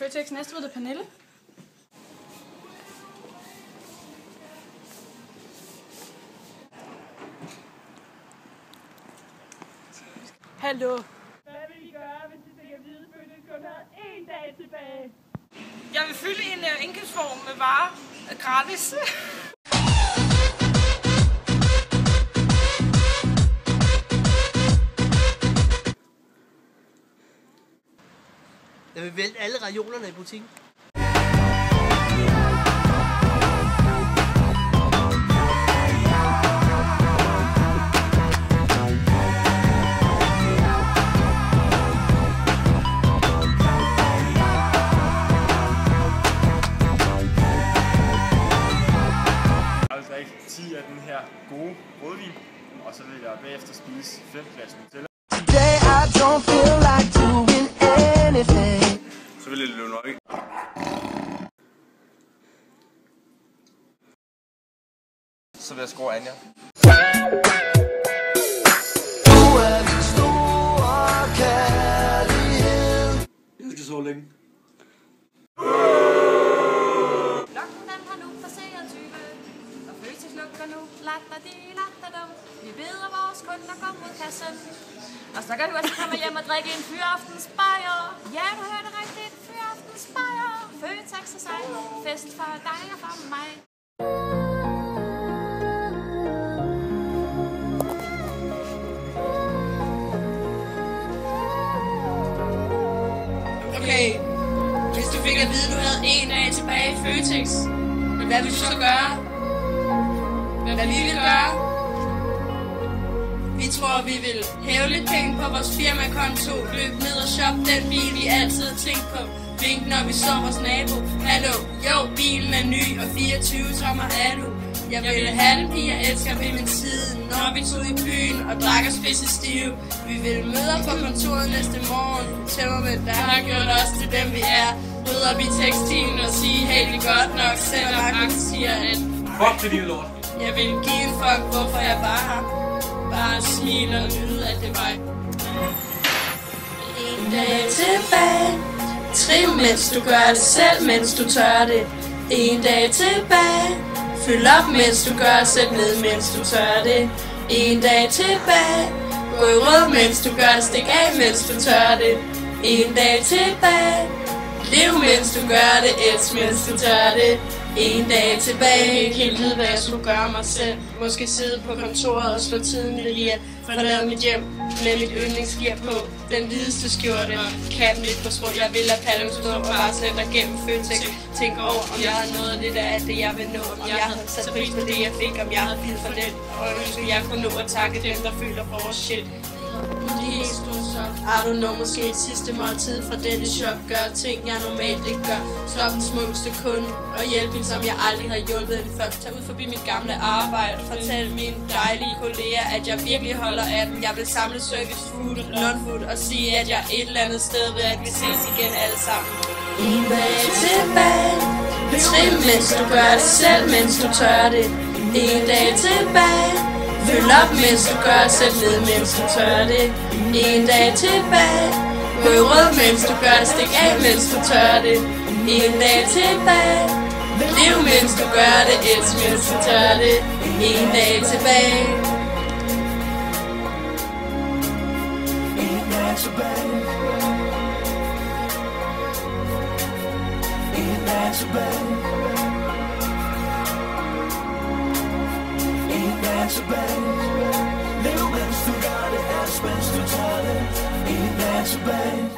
Føtex Næstved, det er Pernille. Hallo. Hvad vil I gøre, hvis I fik at vide, at Føtex kun havde 1 dag tilbage? Jeg vil fylde en indkøbsform med varer gratis. Jeg vil vælte alle reolerne i butikken. Jeg vil drikke 10 af den her gode rødvin, og så vil jeg bagefter spise 5 glas Nutella. Today I don't feel like doing anything. Så vil jeg løbe nøje. Så vil jeg score Anja. Du er den store kærlighed. Jeg skal så længe. Klokken den har nu passeret 20, og Føtex lukker nu, latterdum. Vi beder vores kunder går mod kassen. Og så kan du altså komme hjem og drikke en fyraftensbajer. Ja, du hørte rigtigt, fyraftensbajer. Føtex og sig, fest for dig og for mig. Okay, hvis du fik at vide, at du havde 1 dag tilbage i Føtex, hvad ville du så gøre? Hvad vi vil gøre? Vi tror, vi vil hæve lidt penge på vores firmakonto, løbe ned og shoppe den bil, vi altid har tænkt på. Vink, når vi så vores nabo. Hallo, jo, bilen er ny, og 24 tommer er du. Jeg vil have den pige, jeg elsker ved min side, når vi tog i byen og drak os pisse stive. Vi vil møde på kontoret næste morgen. Tømmermænd, der har gjort os til dem vi er. Rydder op i tekstilen og sige, hey, det er godt nok, selvom Markus siger, at Fuck det lille lort. jeg vil give en fuck, hvorfor jeg bare har. Bare smile og nyde, at det var 1 dag tilbage. Trim, mens du gør det selv, mens du tør det. 1 dag tilbage. Fyld op, mens du gør, sæt ned, mens du tør det. 1 dag tilbage. Gå i rød, mens du gør det, stik af, mens du tør det. 1 dag tilbage. Lev, mens du gør det, elsk, mens du tør det. 1 dag tilbage. Jeg ikke helt vide, hvad jeg skulle gøre mig selv. Måske sidde på kontoret og slå tiden lidt ihjel. Forlade mit hjem med mit yndlingsgear på. Den hvideste skjorte, katten lidt på sprog. Jeg vil lade pallen stå og bare slet dig gennem Føtex. Tænk over, om jeg havde nået lidt af alt det, jeg vil nå. Om jeg havde sat pris på det, jeg fik. Om jeg havde givet for den. Og ønsker, jeg kunne nå at takke dem, der føler for vores shit. I don't know, måske et sidste måltid fra denne shop. Gør ting, jeg normalt ikke gør. Slå den smukkeste kunde og hjælpe hende, som jeg aldrig har hjulpet hende før. Tag ud forbi mit gamle arbejde og fortæl mine dejlige kolleger, at jeg virkelig holder af dem. Jeg vil samle service food og non-food og sige, at jeg et eller andet sted ved, at vi ses igen alle sammen. 1 dag tilbage. Trim, mens du gør det selv, mens du tør det. 1 dag tilbage. Fyld op, mens du gør, sæt ned, mens du tør det. 1 dag tilbage. Gå i rød, mens du gør det, stik af, mens du tør det. 1 dag tilbage. Lev, mens du gør det, elsk, mens du tør det. 1 dag tilbage. 1 dag tilbage. 1 dag tilbage. 1 dag tilbage. Lev, mens du gør det, elsk, mens du tør det. 1 dag tilbage.